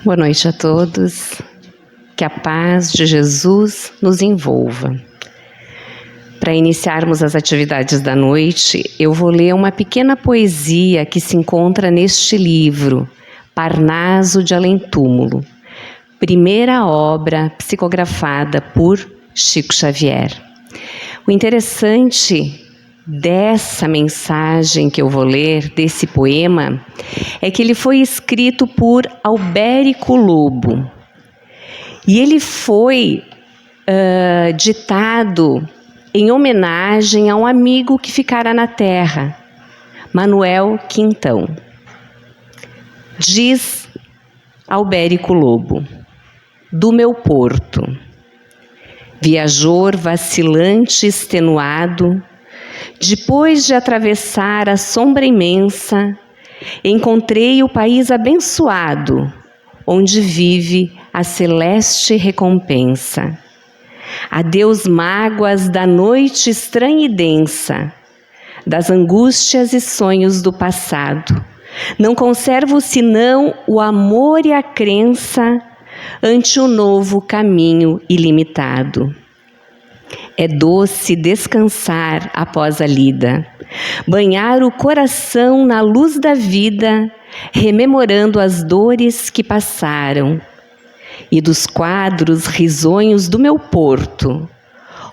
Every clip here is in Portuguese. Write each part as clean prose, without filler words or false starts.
Boa noite a todos, que a paz de Jesus nos envolva. Para iniciarmos as atividades da noite, eu vou ler uma pequena poesia que se encontra neste livro, Parnaso de Além-Túmulo, primeira obra psicografada por Chico Xavier. O interessante dessa mensagem que eu vou ler, desse poema, é que ele foi escrito por Albérico Lobo. E ele foi ditado em homenagem a um amigo que ficara na terra, Manuel Quintão. Diz Albérico Lobo: do meu porto, viajor vacilante e extenuado, depois de atravessar a sombra imensa, encontrei o país abençoado, onde vive a celeste recompensa. Adeus mágoas da noite estranha e densa, das angústias e sonhos do passado. Não conservo senão o amor e a crença ante o novo caminho ilimitado. É doce descansar após a lida, banhar o coração na luz da vida, rememorando as dores que passaram. E dos quadros risonhos do meu porto,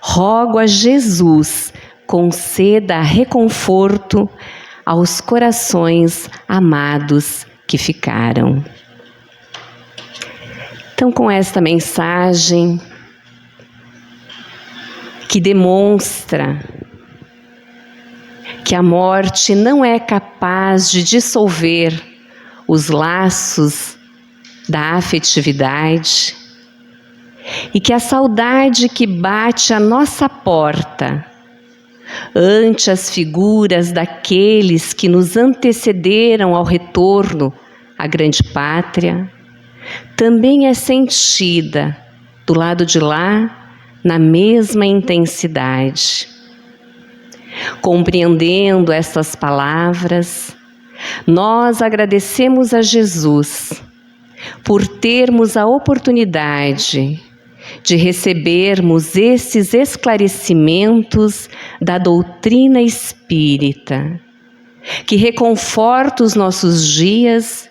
rogo a Jesus conceda reconforto aos corações amados que ficaram. Então, com esta mensagem que demonstra que a morte não é capaz de dissolver os laços da afetividade e que a saudade que bate à nossa porta ante as figuras daqueles que nos antecederam ao retorno à grande pátria também é sentida do lado de lá na mesma intensidade. Compreendendo estas palavras, nós agradecemos a Jesus por termos a oportunidade de recebermos esses esclarecimentos da doutrina espírita, que reconforta os nossos dias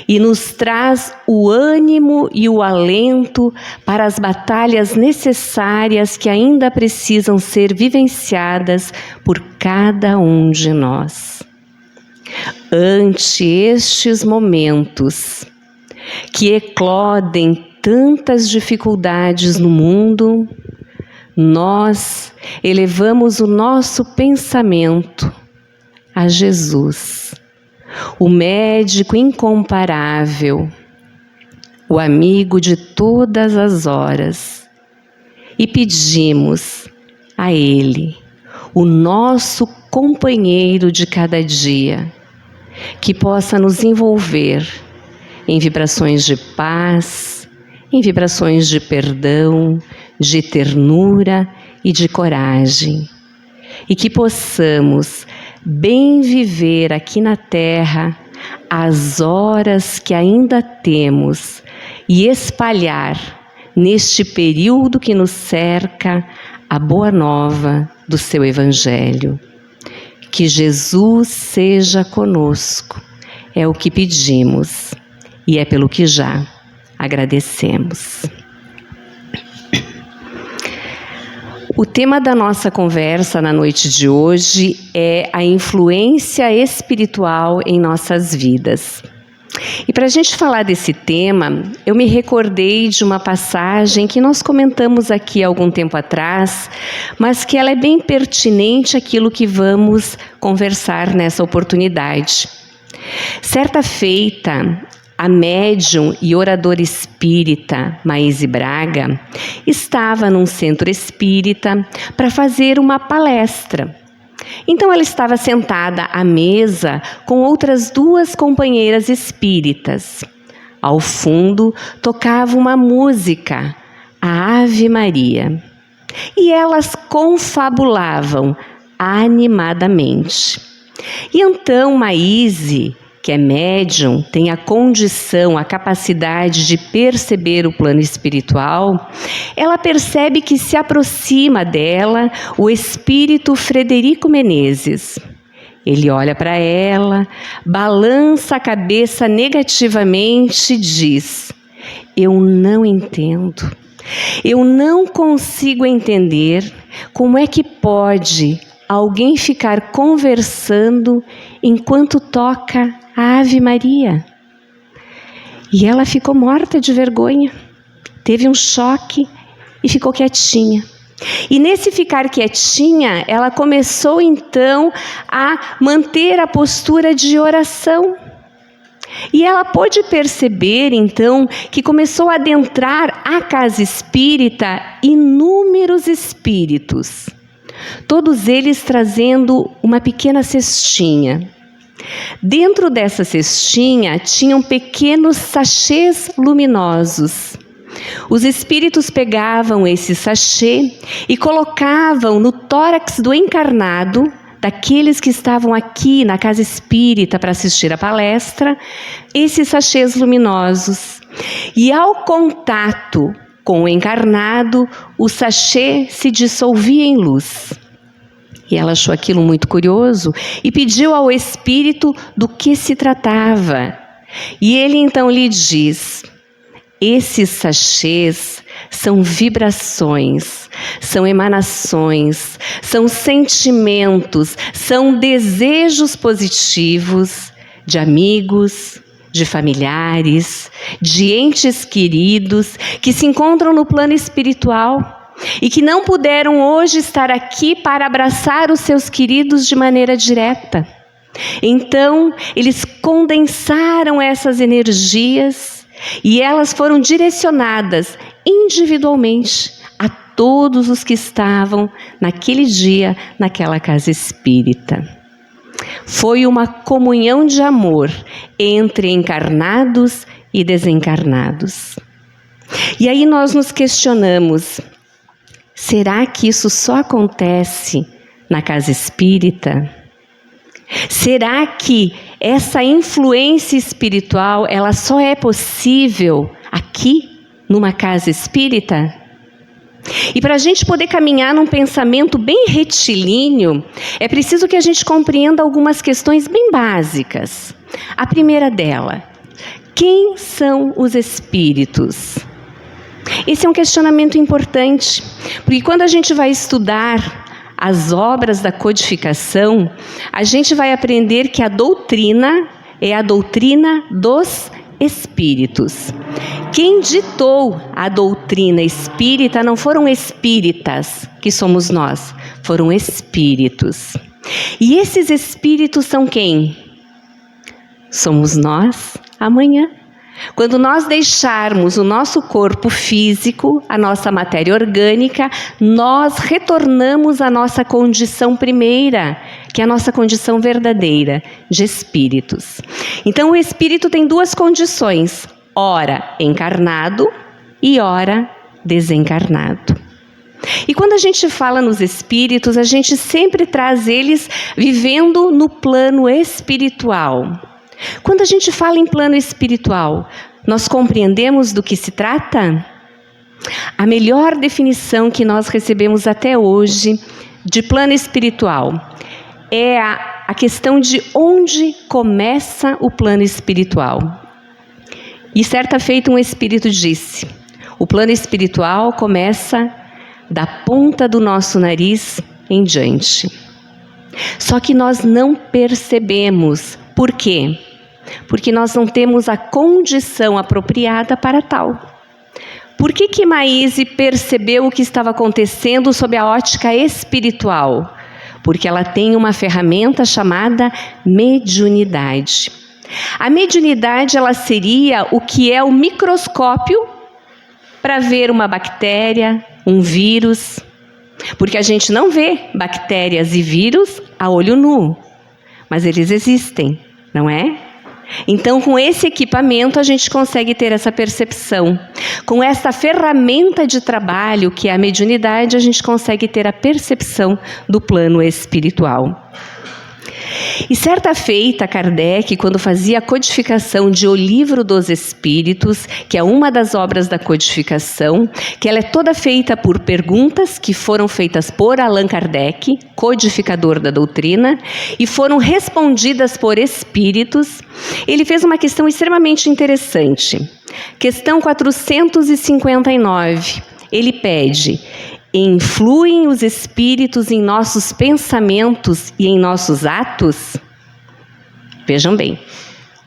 e nos traz o ânimo e o alento para as batalhas necessárias que ainda precisam ser vivenciadas por cada um de nós. Ante estes momentos que eclodem tantas dificuldades no mundo, nós elevamos o nosso pensamento a Jesus, o médico incomparável, o amigo de todas as horas, e pedimos a Ele, o nosso companheiro de cada dia, que possa nos envolver em vibrações de paz, em vibrações de perdão, de ternura e de coragem, e que possamos bem viver aqui na Terra as horas que ainda temos e espalhar neste período que nos cerca a boa nova do seu Evangelho. Que Jesus seja conosco, é o que pedimos e é pelo que já agradecemos. O tema da nossa conversa na noite de hoje é a influência espiritual em nossas vidas. E para a gente falar desse tema, eu me recordei de uma passagem que nós comentamos aqui há algum tempo atrás, mas que ela é bem pertinente àquilo que vamos conversar nessa oportunidade. Certa feita, a médium e oradora espírita Maíse Braga estava num centro espírita para fazer uma palestra. Então ela estava sentada à mesa com outras duas companheiras espíritas. Ao fundo tocava uma música, a Ave Maria, e elas confabulavam animadamente. E então Maíse, que que é médium, tem a condição, a capacidade de perceber o plano espiritual, ela percebe que se aproxima dela o espírito Frederico Menezes. Ele olha para ela, balança a cabeça negativamente e diz: eu não entendo, eu não consigo entender como é que pode alguém ficar conversando enquanto toca a Ave Maria. E ela ficou morta de vergonha, teve um choque e ficou quietinha. E nesse ficar quietinha, ela começou então a manter a postura de oração. E ela pôde perceber então que começou a adentrar a casa espírita inúmeros espíritos, todos eles trazendo uma pequena cestinha. Dentro dessa cestinha tinham pequenos sachês luminosos. Os espíritos pegavam esse sachê e colocavam no tórax do encarnado, daqueles que estavam aqui na casa espírita para assistir a palestra, esses sachês luminosos. E ao contato com o encarnado, o sachê se dissolvia em luz. E ela achou aquilo muito curioso e pediu ao espírito do que se tratava. E ele então lhe diz: esses sachês são vibrações, são emanações, são sentimentos, são desejos positivos de amigos, de familiares, de entes queridos que se encontram no plano espiritual e que não puderam hoje estar aqui para abraçar os seus queridos de maneira direta. Então, eles condensaram essas energias e elas foram direcionadas individualmente a todos os que estavam naquele dia naquela casa espírita. Foi uma comunhão de amor entre encarnados e desencarnados. E aí nós nos questionamos: será que isso só acontece na casa espírita? Será que essa influência espiritual ela só é possível aqui, numa casa espírita? E para a gente poder caminhar num pensamento bem retilíneo, é preciso que a gente compreenda algumas questões bem básicas. A primeira dela: quem são os espíritos? Esse é um questionamento importante, porque quando a gente vai estudar as obras da codificação, a gente vai aprender que a doutrina é a doutrina dos espíritos. Quem ditou a doutrina espírita não foram espíritas, que somos nós, foram espíritos. E esses espíritos são quem? Somos nós amanhã. Quando nós deixarmos o nosso corpo físico, a nossa matéria orgânica, nós retornamos à nossa condição primeira, que é a nossa condição verdadeira, de espíritos. Então o espírito tem duas condições: ora encarnado e ora desencarnado. E quando a gente fala nos espíritos, a gente sempre traz eles vivendo no plano espiritual. Quando a gente fala em plano espiritual, nós compreendemos do que se trata? A melhor definição que nós recebemos até hoje de plano espiritual é a questão de onde começa o plano espiritual. E certa feita um espírito disse: o plano espiritual começa da ponta do nosso nariz em diante. Só que nós não percebemos. Por quê? Porque nós não temos a condição apropriada para tal. Por que Maíse percebeu o que estava acontecendo sob a ótica espiritual? Porque ela tem uma ferramenta chamada mediunidade. A mediunidade, ela seria o que é o microscópio para ver uma bactéria, um vírus. Porque a gente não vê bactérias e vírus a olho nu, mas eles existem, não é? Então, com esse equipamento, a gente consegue ter essa percepção. Com essa ferramenta de trabalho, que é a mediunidade, a gente consegue ter a percepção do plano espiritual. E certa feita, Kardec, quando fazia a codificação de O Livro dos Espíritos, que é uma das obras da codificação, que ela é toda feita por perguntas que foram feitas por Allan Kardec, codificador da doutrina, e foram respondidas por espíritos, ele fez uma questão extremamente interessante. Questão 459, ele pede: influem os espíritos em nossos pensamentos e em nossos atos? Vejam bem,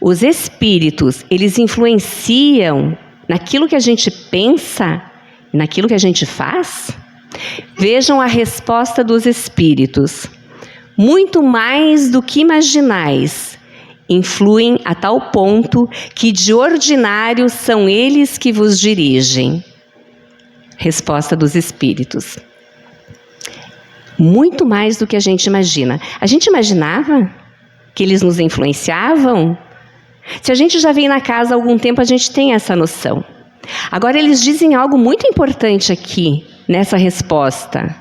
os espíritos, eles influenciam naquilo que a gente pensa, naquilo que a gente faz? Vejam a resposta dos espíritos. Muito mais do que imaginais, influem a tal ponto que de ordinário são eles que vos dirigem. Resposta dos espíritos. Muito mais do que a gente imagina. A gente imaginava que eles nos influenciavam? Se a gente já vem na casa há algum tempo, a gente tem essa noção. Agora, eles dizem algo muito importante aqui, nessa resposta.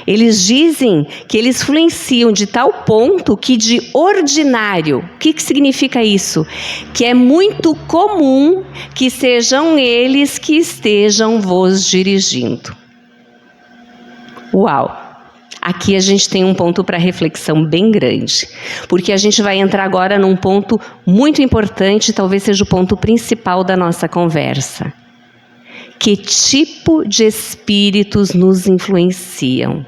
Eles dizem que eles influenciam de tal ponto que de ordinário. O que significa isso? Que é muito comum que sejam eles que estejam vos dirigindo. Uau! Aqui a gente tem um ponto para reflexão bem grande, porque a gente vai entrar agora num ponto muito importante, talvez seja o ponto principal da nossa conversa. Que tipo de espíritos nos influenciam?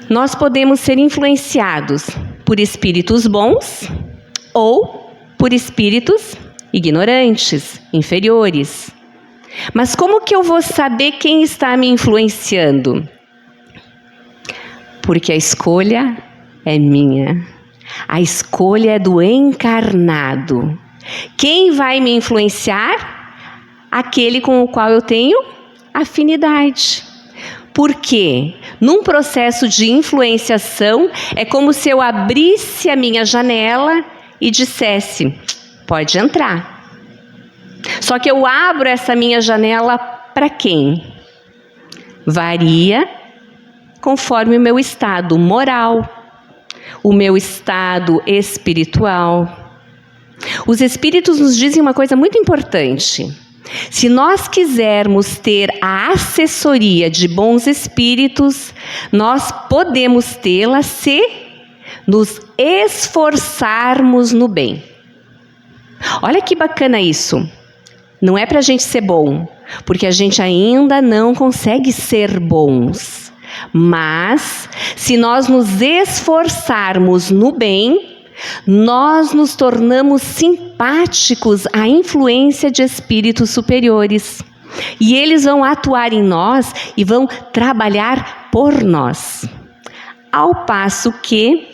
Nós podemos ser influenciados por espíritos bons ou por espíritos ignorantes, inferiores. Mas como que eu vou saber quem está me influenciando? Porque a escolha é minha. A escolha é do encarnado. Quem vai me influenciar? Aquele com o qual eu tenho afinidade. Porque num processo de influenciação é como se eu abrisse a minha janela e dissesse: pode entrar. Só que eu abro essa minha janela para quem? Varia conforme o meu estado moral, o meu estado espiritual. Os espíritos nos dizem uma coisa muito importante. Se nós quisermos ter a assessoria de bons espíritos, nós podemos tê-la se nos esforçarmos no bem. Olha que bacana isso. Não é para a gente ser bom, porque a gente ainda não consegue ser bons. Mas, se nós nos esforçarmos no bem, nós nos tornamos simpáticos à influência de espíritos superiores. E eles vão atuar em nós e vão trabalhar por nós. Ao passo que,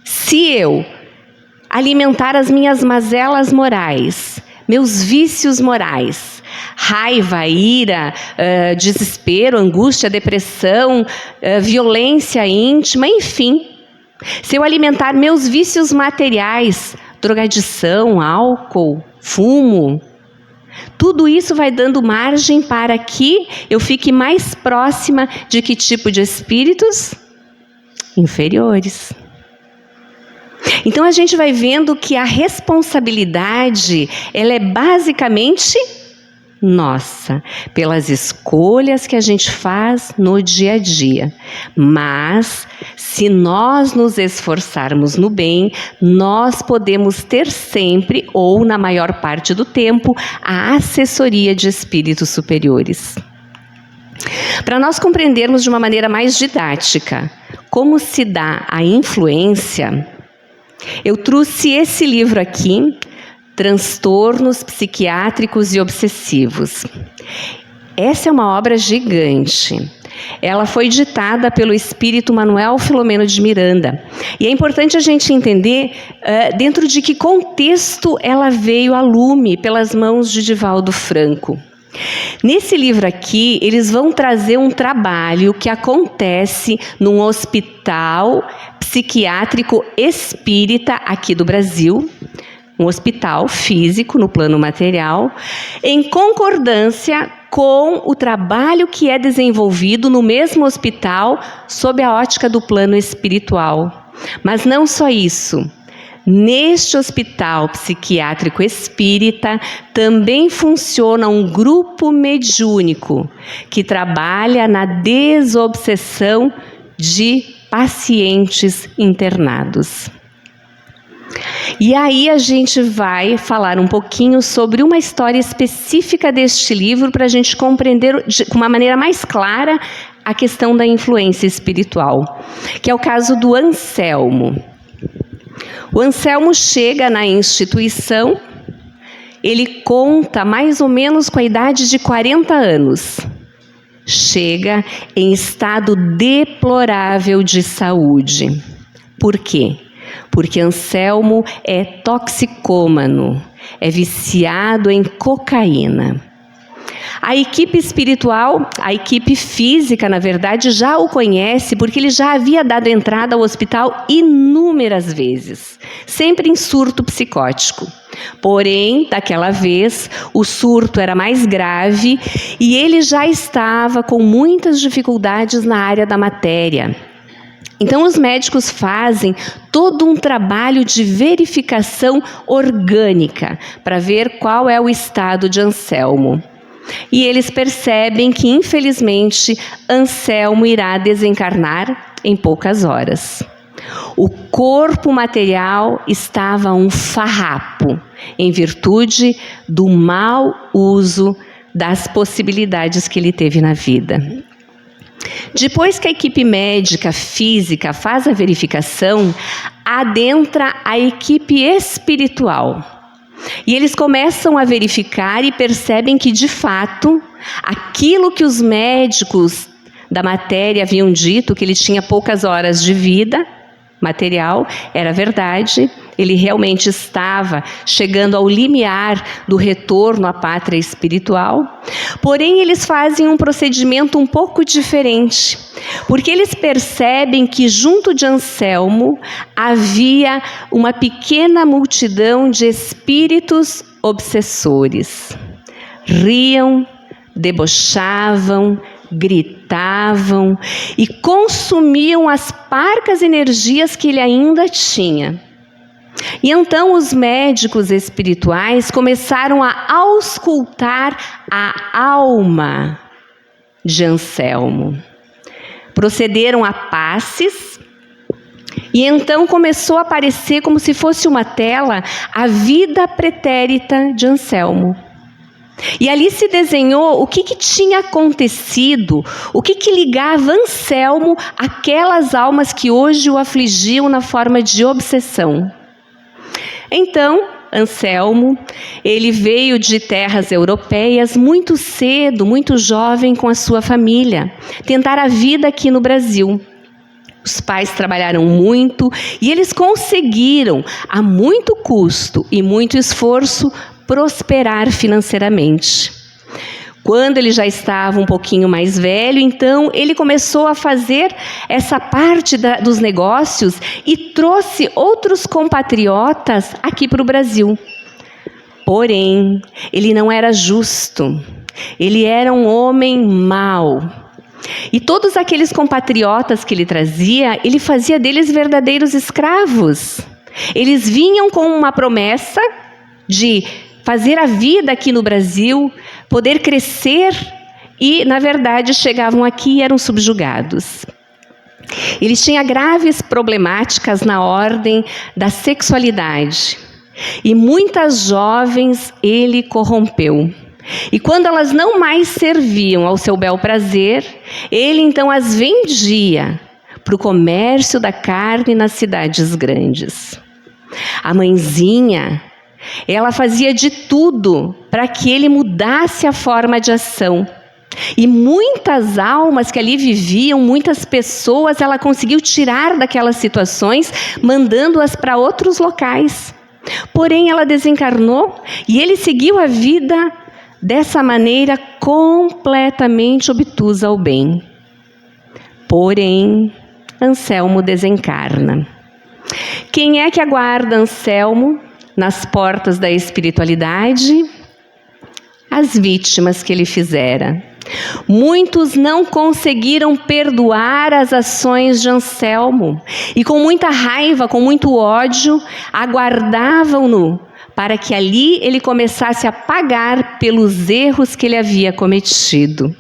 se eu alimentar as minhas mazelas morais, meus vícios morais, raiva, ira, desespero, angústia, depressão, violência íntima, enfim. Se eu alimentar meus vícios materiais, drogadição, álcool, fumo, tudo isso vai dando margem para que eu fique mais próxima de que tipo de espíritos? Inferiores. Então a gente vai vendo que a responsabilidade, ela é basicamente nossa, pelas escolhas que a gente faz no dia a dia. Mas, se nós nos esforçarmos no bem, nós podemos ter sempre, ou na maior parte do tempo, a assessoria de espíritos superiores. Para nós compreendermos de uma maneira mais didática como se dá a influência, eu trouxe esse livro aqui, Transtornos Psiquiátricos e Obsessivos. Essa é uma obra gigante. Ela foi ditada pelo espírito Manuel Filomeno de Miranda. E é importante a gente entender dentro de que contexto ela veio a lume pelas mãos de Divaldo Franco. Nesse livro aqui, eles vão trazer um trabalho que acontece num hospital psiquiátrico espírita aqui do Brasil, um hospital físico no plano material, em concordância com o trabalho que é desenvolvido no mesmo hospital sob a ótica do plano espiritual. Mas não só isso. Neste hospital psiquiátrico espírita também funciona um grupo mediúnico que trabalha na desobsessão de pacientes internados. E aí a gente vai falar um pouquinho sobre uma história específica deste livro para a gente compreender com uma maneira mais clara a questão da influência espiritual, que é o caso do Anselmo. O Anselmo chega na instituição, ele conta mais ou menos com a idade de 40 anos. Chega em estado deplorável de saúde. Por quê? Porque Anselmo é toxicômano, é viciado em cocaína. A equipe espiritual, a equipe física, na verdade, já o conhece porque ele já havia dado entrada ao hospital inúmeras vezes, sempre em surto psicótico. Porém, daquela vez, o surto era mais grave e ele já estava com muitas dificuldades na área da matéria. Então, os médicos fazem todo um trabalho de verificação orgânica para ver qual é o estado de Anselmo. E eles percebem que, infelizmente, Anselmo irá desencarnar em poucas horas. O corpo material estava um farrapo, em virtude do mau uso das possibilidades que ele teve na vida. Depois que a equipe médica física faz a verificação, adentra a equipe espiritual. E eles começam a verificar e percebem que, de fato, aquilo que os médicos da matéria haviam dito, que ele tinha poucas horas de vida material, era verdade. Ele realmente estava chegando ao limiar do retorno à pátria espiritual. Porém, eles fazem um procedimento um pouco diferente, porque eles percebem que junto de Anselmo havia uma pequena multidão de espíritos obsessores. Riam, debochavam, gritavam e consumiam as parcas energias que ele ainda tinha. E então os médicos espirituais começaram a auscultar a alma de Anselmo. Procederam a passes e então começou a aparecer como se fosse uma tela a vida pretérita de Anselmo. E ali se desenhou o que tinha acontecido, o que ligava Anselmo àquelas almas que hoje o afligiam na forma de obsessão. Então, Anselmo, ele veio de terras europeias muito cedo, muito jovem com a sua família, tentar a vida aqui no Brasil. Os pais trabalharam muito e eles conseguiram, a muito custo e muito esforço, prosperar financeiramente. Quando ele já estava um pouquinho mais velho, então ele começou a fazer essa parte dos negócios e trouxe outros compatriotas aqui para o Brasil. Porém, ele não era justo, ele era um homem mau. E todos aqueles compatriotas que ele trazia, ele fazia deles verdadeiros escravos. Eles vinham com uma promessa de fazer a vida aqui no Brasil, poder crescer e, na verdade, chegavam aqui e eram subjugados. Ele tinha graves problemáticas na ordem da sexualidade e muitas jovens ele corrompeu. E quando elas não mais serviam ao seu bel prazer, ele então as vendia para o comércio da carne nas cidades grandes. A mãezinha, ela fazia de tudo para que ele mudasse a forma de ação. E muitas almas que ali viviam, muitas pessoas, ela conseguiu tirar daquelas situações, mandando-as para outros locais. Porém, ela desencarnou e ele seguiu a vida dessa maneira completamente obtusa ao bem. Porém, Anselmo desencarna. Quem é que aguarda Anselmo? nas portas da espiritualidade as vítimas que ele fizera. Muitos não conseguiram perdoar as ações de Anselmo e com muita raiva, com muito ódio, aguardavam-no para que ali ele começasse a pagar pelos erros que ele havia cometido.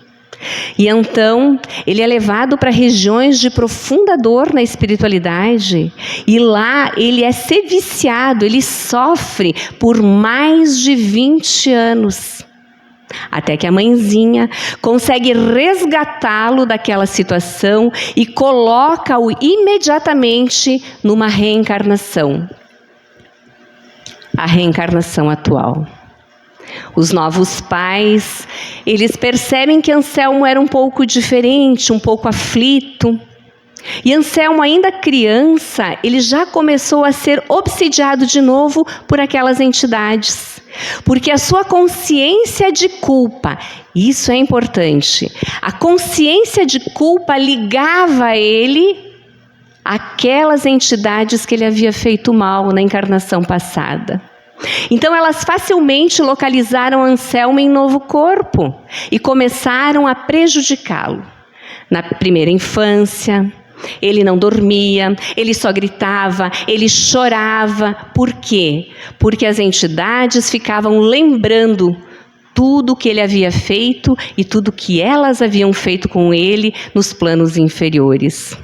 E então ele é levado para regiões de profunda dor na espiritualidade e lá ele é seviciado, ele sofre por mais de 20 anos. Até que a mãezinha consegue resgatá-lo daquela situação e coloca-o imediatamente numa reencarnação. A reencarnação atual. Os novos pais, eles percebem que Anselmo era um pouco diferente, um pouco aflito. E Anselmo, ainda criança, ele já começou a ser obsidiado de novo por aquelas entidades. Porque a sua consciência de culpa, isso é importante, a consciência de culpa ligava ele àquelas entidades que ele havia feito mal na encarnação passada. Então elas facilmente localizaram Anselmo em novo corpo e começaram a prejudicá-lo. Na primeira infância, ele não dormia, ele só gritava, ele chorava. Por quê? Porque as entidades ficavam lembrando tudo que ele havia feito e tudo que elas haviam feito com ele nos planos inferiores.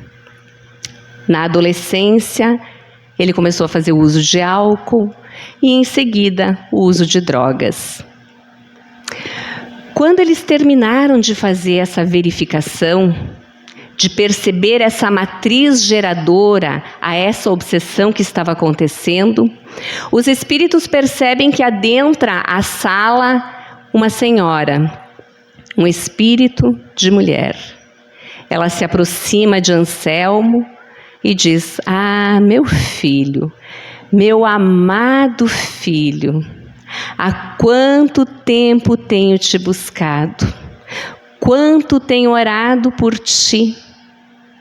Na adolescência, ele começou a fazer uso de álcool e, em seguida, o uso de drogas. Quando eles terminaram de fazer essa verificação, de perceber essa matriz geradora a essa obsessão que estava acontecendo, os espíritos percebem que adentra a sala uma senhora, um espírito de mulher. Ela se aproxima de Anselmo e diz: "Ah, meu filho, meu amado filho, há quanto tempo tenho te buscado, quanto tenho orado por ti,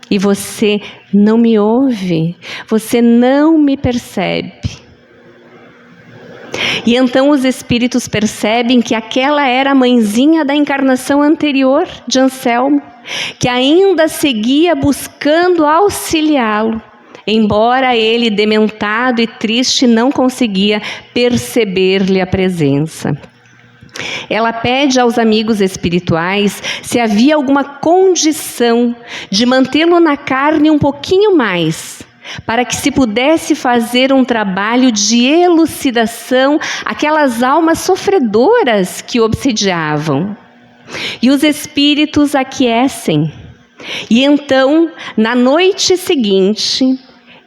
e você não me ouve, você não me percebe." E então os espíritos percebem que aquela era a mãezinha da encarnação anterior de Anselmo, que ainda seguia buscando auxiliá-lo, embora ele, dementado e triste, não conseguia perceber-lhe a presença. Ela pede aos amigos espirituais se havia alguma condição de mantê-lo na carne um pouquinho mais, para que se pudesse fazer um trabalho de elucidação àquelas almas sofredoras que obsidiavam. E os espíritos aquecem. E então, na noite seguinte,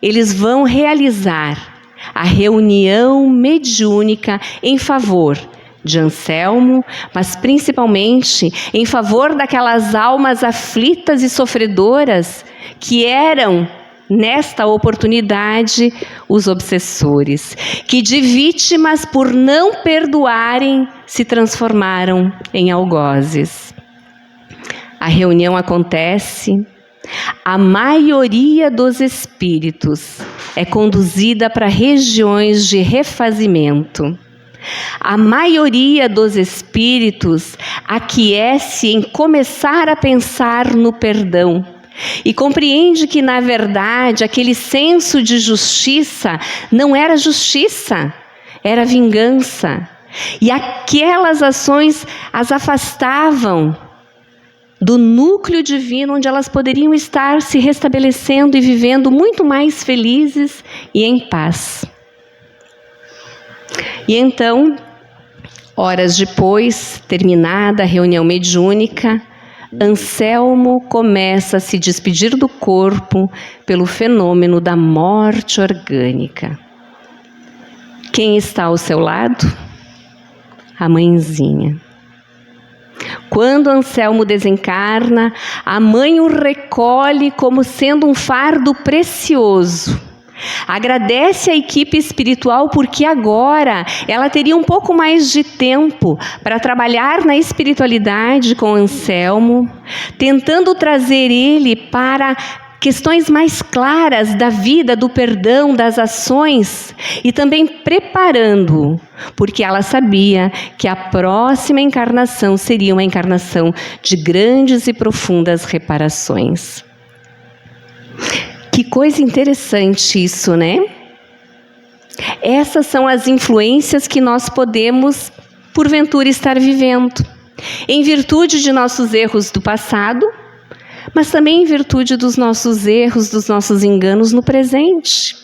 eles vão realizar a reunião mediúnica em favor de Anselmo, mas principalmente em favor daquelas almas aflitas e sofredoras que eram, nesta oportunidade, os obsessores, que de vítimas por não perdoarem se transformaram em algozes. A reunião acontece, a maioria dos espíritos é conduzida para regiões de refazimento. A maioria dos espíritos aquece em começar a pensar no perdão e compreende que, na verdade, aquele senso de justiça não era justiça, era vingança. E aquelas ações as afastavam do núcleo divino, onde elas poderiam estar se restabelecendo e vivendo muito mais felizes e em paz. E então, horas depois, terminada a reunião mediúnica, Anselmo começa a se despedir do corpo pelo fenômeno da morte orgânica. Quem está ao seu lado? A mãezinha. Quando Anselmo desencarna, a mãe o recolhe como sendo um fardo precioso. Agradece à equipe espiritual porque agora ela teria um pouco mais de tempo para trabalhar na espiritualidade com Anselmo, tentando trazer ele para questões mais claras da vida, do perdão, das ações, e também preparando-o, porque ela sabia que a próxima encarnação seria uma encarnação de grandes e profundas reparações. Que coisa interessante isso, né? Essas são as influências que nós podemos, porventura, estar vivendo, em virtude de nossos erros do passado, mas também em virtude dos nossos erros, dos nossos enganos no presente.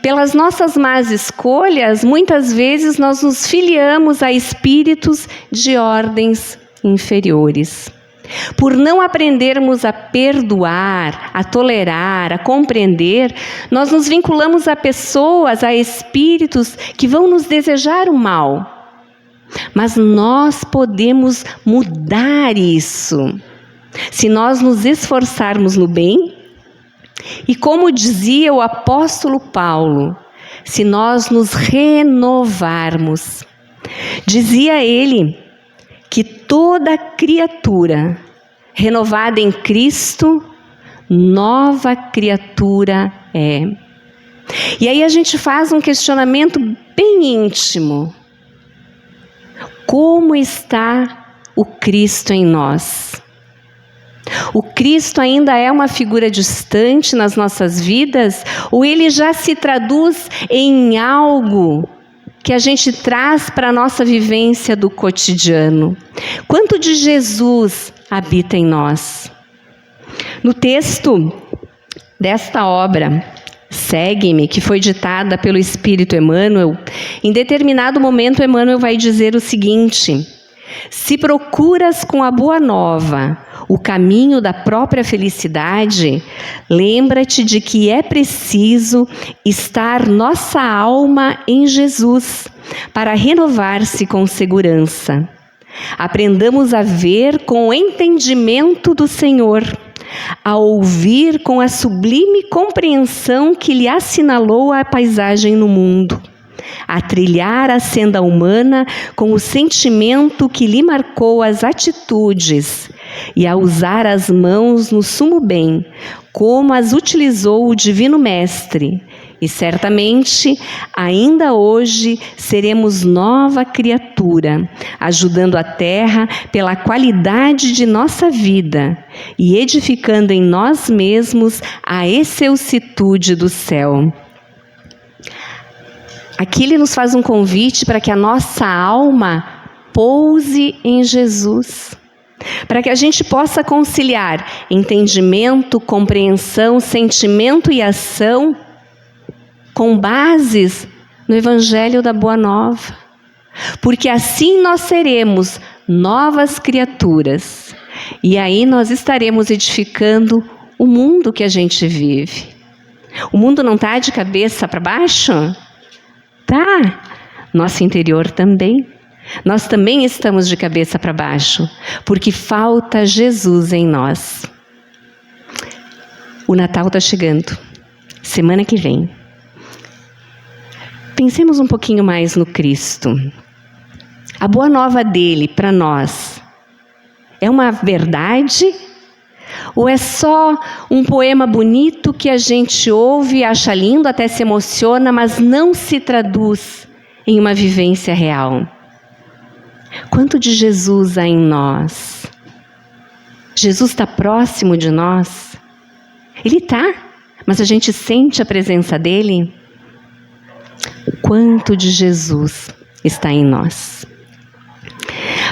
Pelas nossas más escolhas, muitas vezes nós nos filiamos a espíritos de ordens inferiores. Por não aprendermos a perdoar, a tolerar, a compreender, nós nos vinculamos a pessoas, a espíritos que vão nos desejar o mal. Mas nós podemos mudar isso, se nós nos esforçarmos no bem, e como dizia o apóstolo Paulo, se nós nos renovarmos. Dizia ele que toda criatura renovada em Cristo, nova criatura é. E aí a gente faz um questionamento bem íntimo. Como está o Cristo em nós? O Cristo ainda é uma figura distante nas nossas vidas? Ou ele já se traduz em algo que a gente traz para a nossa vivência do cotidiano? Quanto de Jesus habita em nós? No texto desta obra, Segue-me, que foi ditada pelo Espírito Emmanuel, em determinado momento Emmanuel vai dizer o seguinte: se procuras com a boa nova o caminho da própria felicidade, lembra-te de que é preciso estar nossa alma em Jesus para renovar-se com segurança. Aprendamos a ver com o entendimento do Senhor, a ouvir com a sublime compreensão que lhe assinalou a paisagem no mundo, a trilhar a senda humana com o sentimento que lhe marcou as atitudes e a usar as mãos no sumo bem, como as utilizou o Divino Mestre. E certamente, ainda hoje, seremos nova criatura, ajudando a terra pela qualidade de nossa vida e edificando em nós mesmos a excelsitude do céu. Aqui ele nos faz um convite para que a nossa alma pouse em Jesus, para que a gente possa conciliar entendimento, compreensão, sentimento e ação com bases no Evangelho da Boa Nova, porque assim nós seremos novas criaturas e aí nós estaremos edificando o mundo que a gente vive. O mundo não está de cabeça para baixo? Tá, nosso interior também. Nós também estamos de cabeça para baixo, porque falta Jesus em nós. O Natal está chegando, semana que vem. Pensemos um pouquinho mais no Cristo. A boa nova dele para nós é uma verdade? Ou é só um poema bonito que a gente ouve, acha lindo, até se emociona, mas não se traduz em uma vivência real? Quanto de Jesus há em nós? Jesus está próximo de nós? Ele está, mas a gente sente a presença dele? Quanto de Jesus está em nós?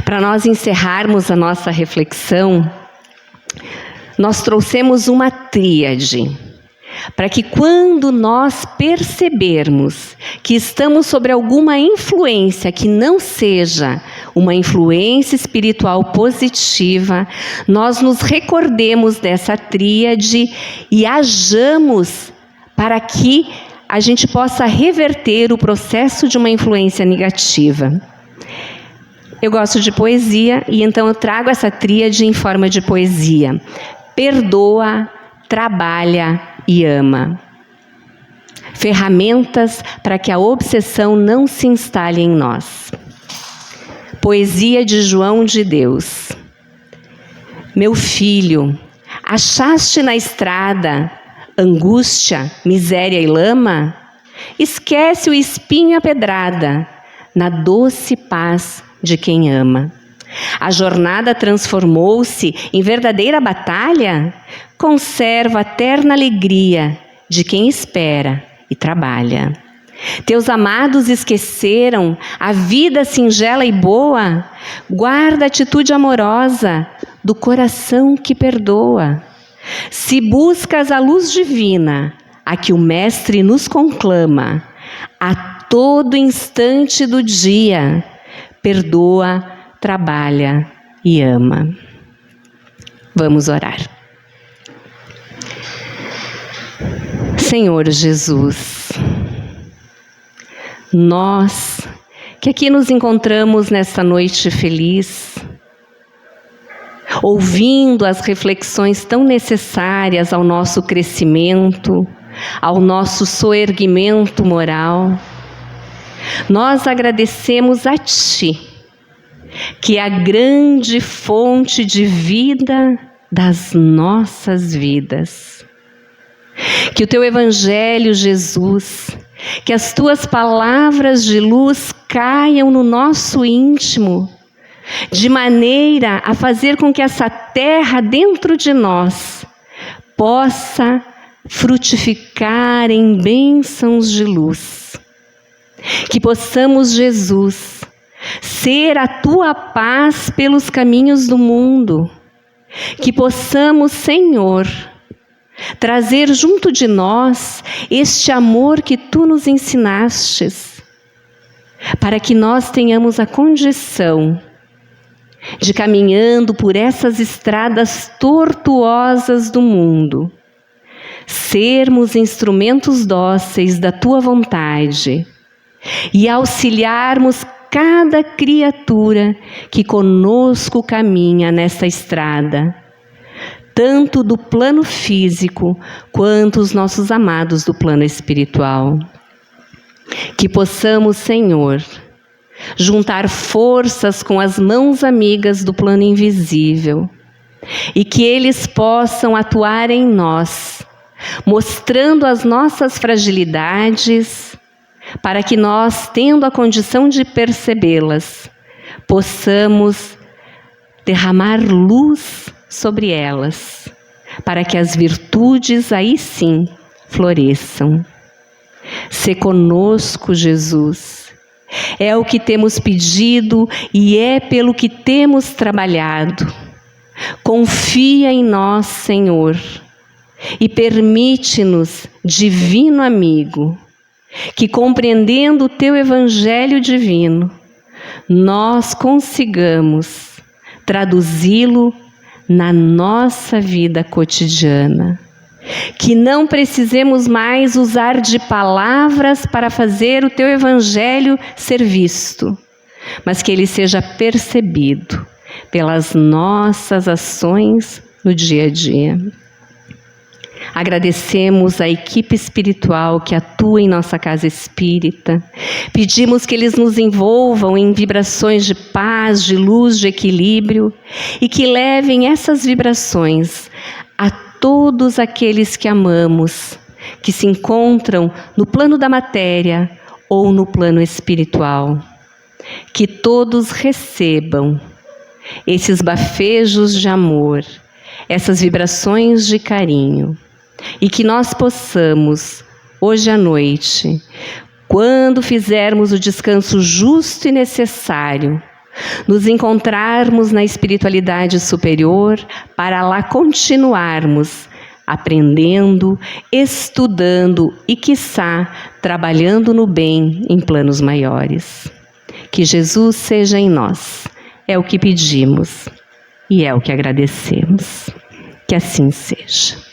Para nós encerrarmos a nossa reflexão, nós trouxemos uma tríade, para que quando nós percebermos que estamos sobre alguma influência que não seja uma influência espiritual positiva, nós nos recordemos dessa tríade e hajamos para que a gente possa reverter o processo de uma influência negativa. Eu gosto de poesia e então eu trago essa tríade em forma de poesia. Perdoa, trabalha e ama. Ferramentas para que a obsessão não se instale em nós. Poesia de João de Deus. Meu filho, Achaste na estrada angústia, miséria e lama? Esquece o espinho e a pedrada, na doce paz de quem ama. A jornada transformou-se em verdadeira batalha? Conserva a terna alegria de quem espera e trabalha. Teus amados esqueceram a vida singela e boa? Guarda a atitude amorosa do coração que perdoa. Se buscas a luz divina, a que o Mestre nos conclama, a todo instante do dia, perdoa, trabalha e ama. Vamos orar. Senhor Jesus, nós que aqui nos encontramos nesta noite feliz, ouvindo as reflexões tão necessárias ao nosso crescimento, ao nosso soerguimento moral, nós agradecemos a Ti, que é a grande fonte de vida das nossas vidas. Que o Teu Evangelho, Jesus, que as Tuas palavras de luz caiam no nosso íntimo, de maneira a fazer com que essa terra dentro de nós possa frutificar em bênçãos de luz. Que possamos, Jesus, ser a Tua paz pelos caminhos do mundo. Que possamos, Senhor, trazer junto de nós este amor que Tu nos ensinastes, para que nós tenhamos a condição de, caminhando por essas estradas tortuosas do mundo, sermos instrumentos dóceis da Tua vontade e auxiliarmos cada criatura que conosco caminha nesta estrada, tanto do plano físico quanto os nossos amados do plano espiritual. Que possamos, Senhor, juntar forças com as mãos amigas do plano invisível e que eles possam atuar em nós, mostrando as nossas fragilidades, para que nós, tendo a condição de percebê-las, possamos derramar luz sobre elas, para que as virtudes aí sim floresçam. Sê conosco, Jesus. É o que temos pedido e é pelo que temos trabalhado. Confia em nós, Senhor, e permite-nos, divino amigo, que compreendendo o Teu Evangelho divino, nós consigamos traduzi-lo na nossa vida cotidiana. Que não precisemos mais usar de palavras para fazer o Teu Evangelho ser visto, mas que ele seja percebido pelas nossas ações no dia a dia. Agradecemos a equipe espiritual que atua em nossa casa espírita. Pedimos que eles nos envolvam em vibrações de paz, de luz, de equilíbrio e que levem essas vibrações a todos aqueles que amamos, que se encontram no plano da matéria ou no plano espiritual. Que todos recebam esses bafejos de amor, essas vibrações de carinho, e que nós possamos, hoje à noite, quando fizermos o descanso justo e necessário, nos encontrarmos na espiritualidade superior para lá continuarmos aprendendo, estudando e, quiçá, trabalhando no bem em planos maiores. Que Jesus seja em nós, é o que pedimos e é o que agradecemos. Que assim seja.